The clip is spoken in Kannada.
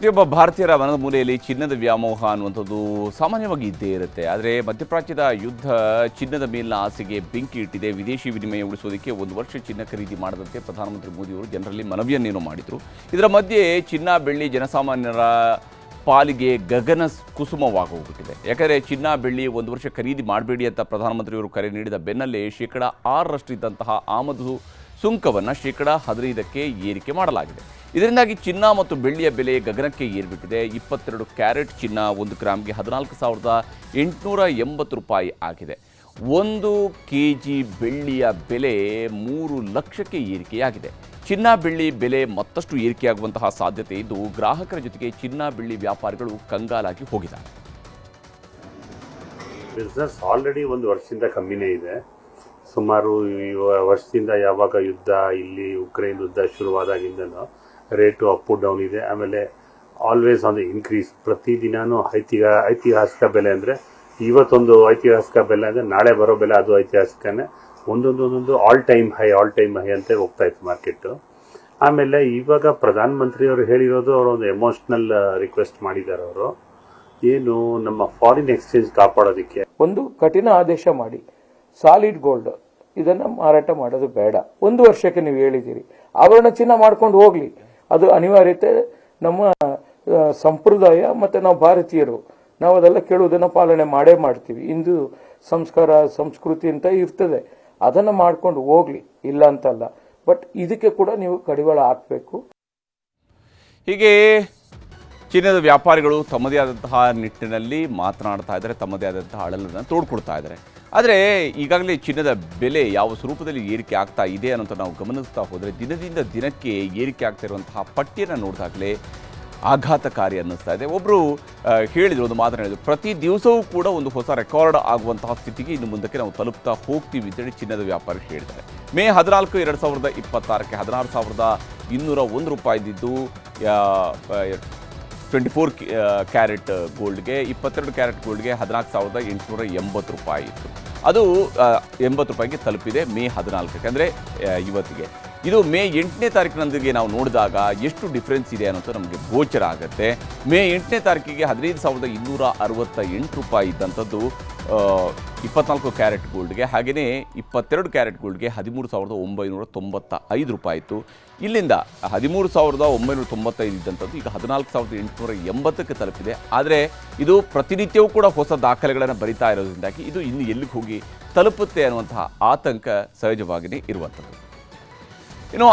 ಪ್ರತಿಯೊಬ್ಬ ಭಾರತೀಯರ ಮನದ ಮೂಲೆಯಲ್ಲಿ ಚಿನ್ನದ ವ್ಯಾಮೋಹ ಅನ್ನುವಂಥದ್ದು ಸಾಮಾನ್ಯವಾಗಿ ಇದ್ದೇ ಇರುತ್ತೆ. ಆದರೆ ಮಧ್ಯಪ್ರಾಚ್ಯದ ಯುದ್ಧ ಚಿನ್ನದ ಮೇಲಿನ ಆಸೆಗೆ ಬೆಂಕಿ ಇಟ್ಟಿದೆ. ವಿದೇಶಿ ವಿನಿಮಯ ಉಳಿಸೋದಕ್ಕೆ 1 ವರ್ಷ ಚಿನ್ನ ಖರೀದಿ ಮಾಡದಂತೆ ಪ್ರಧಾನಮಂತ್ರಿ ಮೋದಿಯವರು ಜನರಲ್ಲಿ ಮನವಿಯನ್ನೇನು ಮಾಡಿದರು. ಇದರ ಮಧ್ಯೆ ಚಿನ್ನ ಬೆಳ್ಳಿ ಜನಸಾಮಾನ್ಯರ ಪಾಲಿಗೆ ಗಗನ ಕುಸುಮವಾಗೋಗ್ಬಿಟ್ಟಿದೆ. ಯಾಕಂದರೆ ಚಿನ್ನ ಬೆಳ್ಳಿ 1 ವರ್ಷ ಖರೀದಿ ಮಾಡಬೇಡಿ ಅಂತ ಪ್ರಧಾನಮಂತ್ರಿಯವರು ಕರೆ ನೀಡಿದ ಬೆನ್ನಲ್ಲೇ 6% ಇದ್ದಂತಹ ಆಮದು ಸುಂಕವನ್ನು 15%ಕ್ಕೆ ಏರಿಕೆ ಮಾಡಲಾಗಿದೆ. ಇದರಿಂದಾಗಿ ಚಿನ್ನ ಮತ್ತು ಬೆಳ್ಳಿಯ ಬೆಲೆ ಗಗನಕ್ಕೆ ಏರಿಬಿಟ್ಟಿದೆ. 22 ಕ್ಯಾರೆಟ್ ಚಿನ್ನ 1 ಗ್ರಾಮ್ಗೆ 14,880 ರೂಪಾಯಿ ಆಗಿದೆ. 1 kg ಬೆಳ್ಳಿಯ ಬೆಲೆ 3 ಲಕ್ಷಕ್ಕೆ ಏರಿಕೆಯಾಗಿದೆ. ಚಿನ್ನ ಬೆಳ್ಳಿ ಬೆಲೆ ಮತ್ತಷ್ಟು ಏರಿಕೆಯಾಗುವಂತಹ ಸಾಧ್ಯತೆ ಇದ್ದು, ಗ್ರಾಹಕರ ಜೊತೆಗೆ ಚಿನ್ನ ಬೆಳ್ಳಿ ವ್ಯಾಪಾರಿಗಳು ಕಂಗಾಲಾಗಿ ಹೋಗಿದ್ದಾರೆ. ಬಿಸ್ನೆಸ್ ಆಲ್ರೆಡಿ 1 ವರ್ಷದಿಂದ ಕಮ್ಮಿನೇ ಇದೆ. ಸುಮಾರು ವರ್ಷದಿಂದ ಯಾವಾಗ ಯುದ್ಧ ಇಲ್ಲಿ ಉಕ್ರೇನ್ ಯುದ್ಧ ಶುರುವಾದಾಗಿಂದನೂ ರೇಟು ಅಪ್ ಡೌನ್ ಇದೆ. ಆಮೇಲೆ ಆಲ್ವೇಸ್ ಆನ್ ದ ಇನ್ಕ್ರೀಸ್. ಪ್ರತಿದಿನವೂ ಐತಿಹಾಸಿಕ ಬೆಲೆ ಅಂದರೆ ಇವತ್ತೊಂದು ಐತಿಹಾಸಿಕ ಬೆಲೆ ಅಂದರೆ ನಾಳೆ ಬರೋ ಬೆಲೆ ಅದು ಐತಿಹಾಸಿಕನೇ. ಒಂದೊಂದು ಆಲ್ ಟೈಮ್ ಹೈ ಅಂತ ಹೋಗ್ತಾ ಇತ್ತು ಮಾರ್ಕೆಟು. ಆಮೇಲೆ ಇವಾಗ ಪ್ರಧಾನಮಂತ್ರಿಯವರು ಹೇಳಿರೋದು, ಅವರೊಂದು ಎಮೋಷ್ನಲ್ ರಿಕ್ವೆಸ್ಟ್ ಮಾಡಿದ್ದಾರೆ. ಅವರು ಏನು ನಮ್ಮ ಫಾರಿನ್ ಎಕ್ಸ್ಚೇಂಜ್ ಕಾಪಾಡೋದಕ್ಕೆ ಒಂದು ಕಠಿಣ ಆದೇಶ ಮಾಡಿ ಸಾಲಿಡ್ ಗೋಲ್ಡ್ ಇದನ್ನ ಮಾರಾಟ ಮಾಡೋದು ಬೇಡ. 1 ವರ್ಷಕ್ಕೆ ನೀವು ಹೇಳಿದ್ದೀರಿ, ಆಭರಣ ಚಿನ್ನ ಮಾಡ್ಕೊಂಡು ಹೋಗ್ಲಿ, ಅದು ಅನಿವಾರ್ಯತೆ. ನಮ್ಮ ಸಂಪ್ರದಾಯ ಮತ್ತೆ ನಾವು ಭಾರತೀಯರು, ನಾವು ಅದೆಲ್ಲ ಕೇಳುವುದನ್ನು ಪಾಲನೆ ಮಾಡ್ತೀವಿ. ಹಿಂದೂ ಸಂಸ್ಕಾರ ಸಂಸ್ಕೃತಿ ಅಂತ ಇರ್ತದೆ, ಅದನ್ನು ಮಾಡ್ಕೊಂಡು ಹೋಗ್ಲಿ, ಇಲ್ಲ ಅಂತಲ್ಲ. ಬಟ್ ಇದಕ್ಕೆ ಕೂಡ ನೀವು ಕಡಿವಾಳ ಹಾಕಬೇಕು. ಹೀಗೆ ಚಿನ್ನದ ವ್ಯಾಪಾರಿಗಳು ತಮ್ಮದೇ ಆದಂತಹ ನಿಟ್ಟಿನಲ್ಲಿ ಮಾತನಾಡ್ತಾ ಇದ್ದಾರೆ, ತಮ್ಮದೇ ಆದಂತಹ ಅಳಲನ್ನು ತೋಡ್ಕೊಳ್ತಾ ಇದ್ದಾರೆ. ಆದರೆ ಈಗಾಗಲೇ ಚಿನ್ನದ ಬೆಲೆ ಯಾವ ಸ್ವರೂಪದಲ್ಲಿ ಏರಿಕೆ ಆಗ್ತಾ ಇದೆ ಅನ್ನೋಂಥ ನಾವು ಗಮನಿಸ್ತಾ ಹೋದರೆ, ದಿನದಿಂದ ದಿನಕ್ಕೆ ಏರಿಕೆ ಆಗ್ತಾ ಇರುವಂತಹ ಪಟ್ಟಿಯನ್ನು ನೋಡಿದಾಗಲೇ ಆಘಾತಕಾರಿ ಅನ್ನಿಸ್ತಾ ಇದೆ. ಒಬ್ಬರು ಹೇಳಿದರು, ಒಂದು ಮಾತನ್ನು ಹೇಳಿದರು, ಪ್ರತಿ ದಿವಸವೂ ಕೂಡ ಒಂದು ಹೊಸ ರೆಕಾರ್ಡ್ ಆಗುವಂತಹ ಸ್ಥಿತಿಗೆ ಇನ್ನು ಮುಂದಕ್ಕೆ ನಾವು ತಲುಪ್ತಾ ಹೋಗ್ತೀವಿ ಅಂತೇಳಿ ಚಿನ್ನದ ವ್ಯಾಪಾರಿ ಹೇಳಿದ್ದಾರೆ. ಮೇ 14, 2026ಕ್ಕೆ 16,201 ರೂಪಾಯಿ ಇದ್ದಿದ್ದು 24 ಕ್ಯಾರೆಟ್ ಗೋಲ್ಡ್ಗೆ, 22 ಕ್ಯಾರೆಟ್ ಗೋಲ್ಡ್ಗೆ 14,880 ರೂಪಾಯಿ ಇತ್ತು. ಅದು 80 ರೂಪಾಯಿಗೆ ತಲುಪಿದೆ ಮೇ 14ಕ್ಕೆ, ಅಂದರೆ ಇವತ್ತಿಗೆ. ಇದು ಮೇ 8ನೇ ತಾರೀಕಿನೊಂದಿಗೆ ನಾವು ನೋಡಿದಾಗ ಎಷ್ಟು ಡಿಫ್ರೆನ್ಸ್ ಇದೆ ಅನ್ನೋದು ನಮಗೆ ಗೋಚರ ಆಗುತ್ತೆ. ಮೇ 8ನೇ ತಾರೀಕಿಗೆ 15,268 ರೂಪಾಯಿ ಇದ್ದಂಥದ್ದು 24 ಕ್ಯಾರೆಟ್ ಗೋಲ್ಡ್ಗೆ, ಹಾಗೆಯೇ 22 ಕ್ಯಾರೆಟ್ ಗೋಲ್ಡ್ಗೆ 13,995 ರೂಪಾಯಿ ಇತ್ತು. ಇಲ್ಲಿಂದ 13,995 ಇದ್ದಂಥದ್ದು ಈಗ 14,880ಕ್ಕೆ ತಲುಪಿದೆ. ಆದರೆ ಇದು ಪ್ರತಿನಿತ್ಯವೂ ಕೂಡ ಹೊಸ ದಾಖಲೆಗಳನ್ನು ಬರಿತಾ ಇರೋದ್ರಿಂದಾಗಿ ಇದು ಇನ್ನು ಎಲ್ಲಿಗೆ ಹೋಗಿ ತಲುಪುತ್ತೆ ಅನ್ನುವಂತಹ ಆತಂಕ ಸಹಜವಾಗಿಯೇ ಇರುವಂಥದ್ದು.